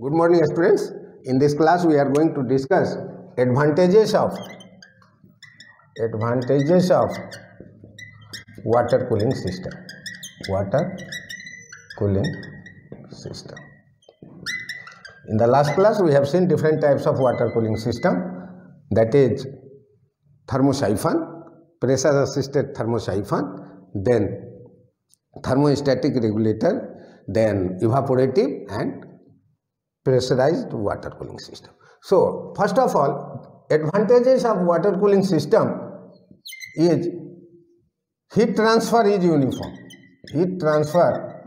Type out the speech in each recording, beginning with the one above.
Good morning, students. In this class, we are going to discuss advantages of water cooling system. Water cooling system. In the last class, we have seen different types of water cooling system. That is thermosiphon, pressure assisted thermosiphon, then thermostatic regulator, then evaporative and pressurized water cooling system. So first of all, advantages of water cooling system is heat transfer is uniform. Heat transfer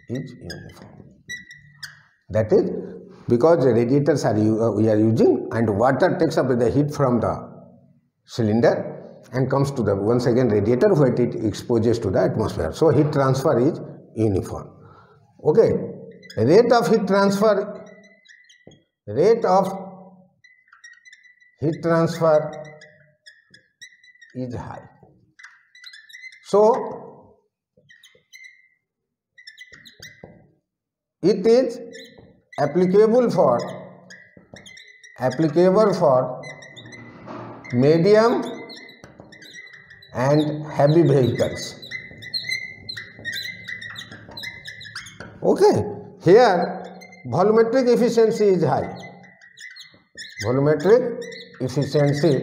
is uniform. That is because the radiators we are using, and water takes up the heat from the cylinder and comes to the once again radiator where it exposes to the atmosphere. So heat transfer is uniform. Okay, rate of heat transfer is high. So it is applicable for medium and heavy vehicles. Okay, here volumetric efficiency is high. Volumetric efficiency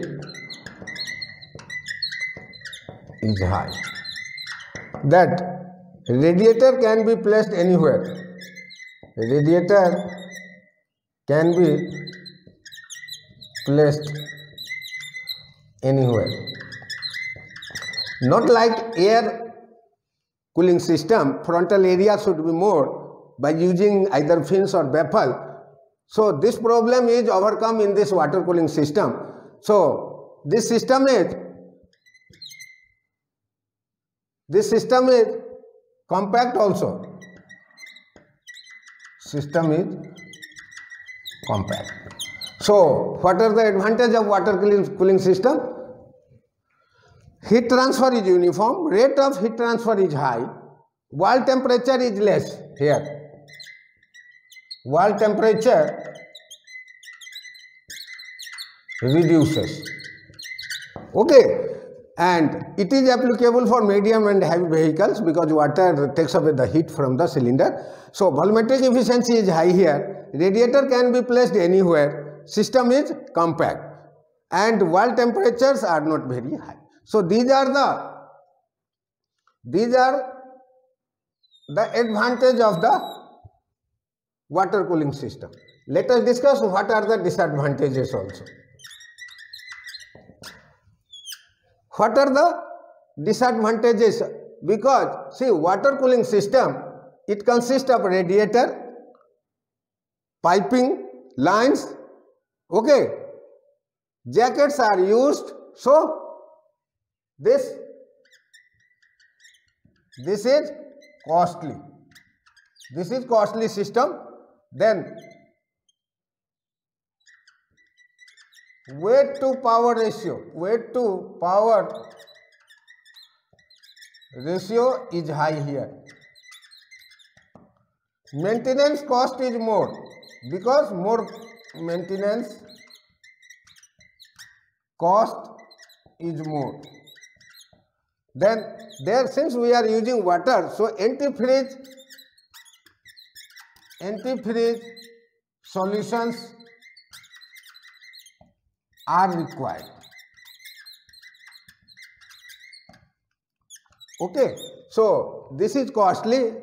is high. That radiator can be placed anywhere. Radiator can be placed anywhere. Not like air cooling system, frontal area should be more by using either fins or baffle. So this problem is overcome in this water cooling system. So this system is compact also. System is compact. So what are the advantages of water cooling system? Heat transfer is uniform, rate of heat transfer is high, wall temperature is less here. Wall temperature reduces. Okay, and it is applicable for medium and heavy vehicles because water takes away the heat from the cylinder. So volumetric efficiency is high here, radiator can be placed anywhere, system is compact, and wall temperatures are not very high. So these are the advantage of the water cooling system. Let us discuss what are the disadvantages also. What are the disadvantages? Because see, water cooling system, it consists of radiator, piping lines, okay, jackets are used. So this is costly. This is costly system. Then weight to power ratio is high here. Maintenance cost is more because more maintenance cost is more. Then there, since we are using water, so antifreeze solutions are required. Okay, so this is costly.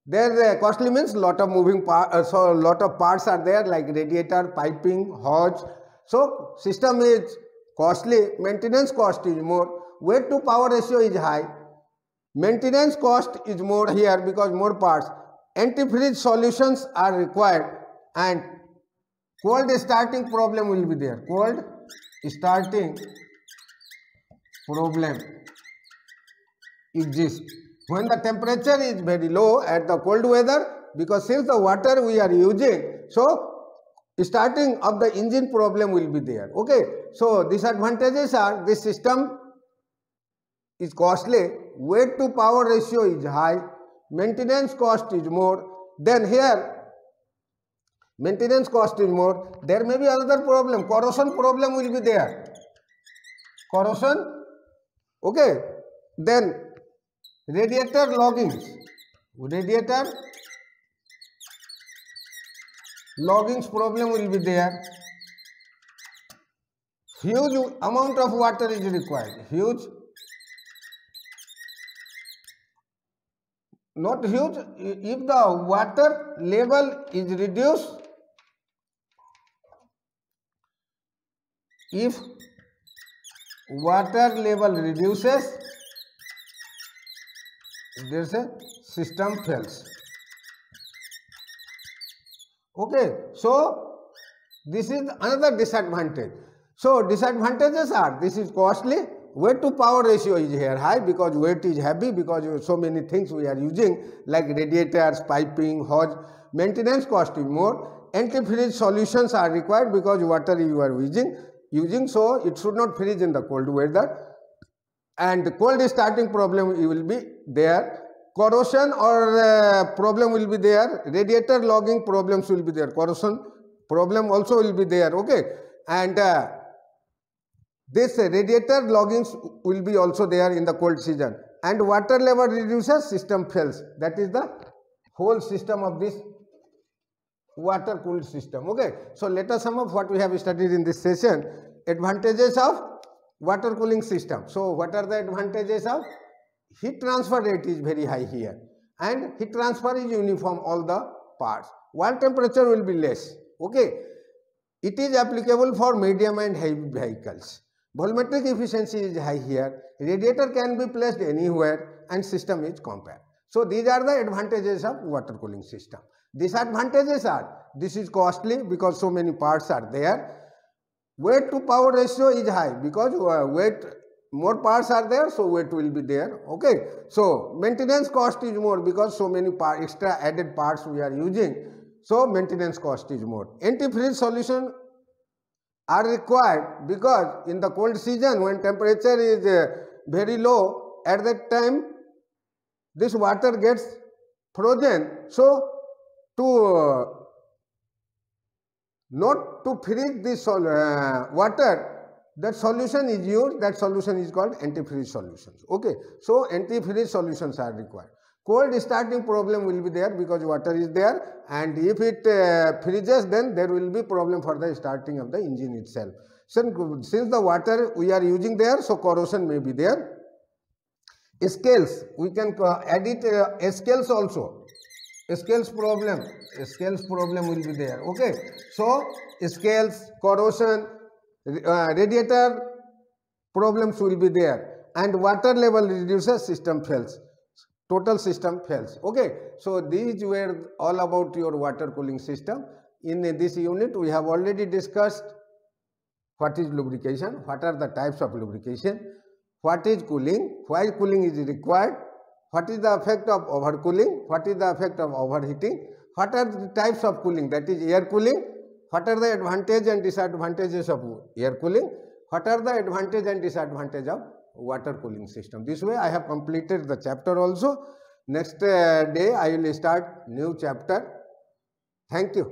There costly means lot of moving parts, so lot of parts are there like radiator, piping, hose. So system is costly, maintenance cost is more. Weight to power ratio is high, maintenance cost is more here because more parts. Antifreeze solutions are required, and cold starting problem will be there. Cold starting problem exists when the temperature is very low at the cold weather, because since the water we are using, so starting of the engine problem will be there. Okay, so disadvantages are this system is costly, weight to power ratio is high, maintenance cost is more, then here maintenance cost is more. There may be another problem, corrosion problem will be there. Corrosion, okay. Then radiator loggings problem will be there. Huge amount of water is required. Huge, not huge, if the water level is reduced, if water level reduces, there is a system fails. Okay, so this is another disadvantage. So disadvantages are, this is costly, weight to power ratio is here high because weight is heavy, because so many things we are using like radiators, piping, hose. Maintenance cost is more. Anti-freeze solutions are required because water you are using, so it should not freeze in the cold weather. And cold starting problem will be there. Corrosion or problem will be there. Radiator logging problems will be there. Corrosion problem also will be there. Okay, and this radiator loggings will be also there in the cold season. And water level reduces, system fails. That is the whole system of this water cooled system. Okay, so let us sum up what we have studied in this session. Advantages of water cooling system. So what are the advantages of? Heat transfer rate is very high here, and heat transfer is uniform all the parts. Wall temperature will be less. Okay, it is applicable for medium and heavy vehicles. Volumetric efficiency is high here. Radiator can be placed anywhere and system is compact. So these are the advantages of water cooling system. Disadvantages are, this is costly because so many parts are there. Weight to power ratio is high because more parts are there, so weight will be there. Okay, so maintenance cost is more because so many extra added parts we are using, so maintenance cost is more. Anti-freeze solution are required because in the cold season when temperature is very low, at that time this water gets frozen. So to not to freeze this water, that solution is used. That solution is called anti-freeze solutions. Okay, so anti-freeze solutions are required. Cold starting problem will be there because water is there, and if it freezes, then there will be problem for the starting of the engine itself. Since the water we are using there, so corrosion may be there. Scales, we can edit scales also. Scales problem will be there. Okay, so scales, corrosion, radiator problems will be there, and water level reduces, system fails, total system fails. Okay, so these were all about your water cooling system. In this unit we have already discussed what is lubrication, what are the types of lubrication, what is cooling, why cooling is required, what is the effect of overcooling, what is the effect of overheating, what are the types of cooling, that is air cooling, what are the advantages and disadvantages of air cooling, what are the advantages and disadvantages of water cooling system. This way I have completed the chapter also. Next day I will start new chapter. Thank you.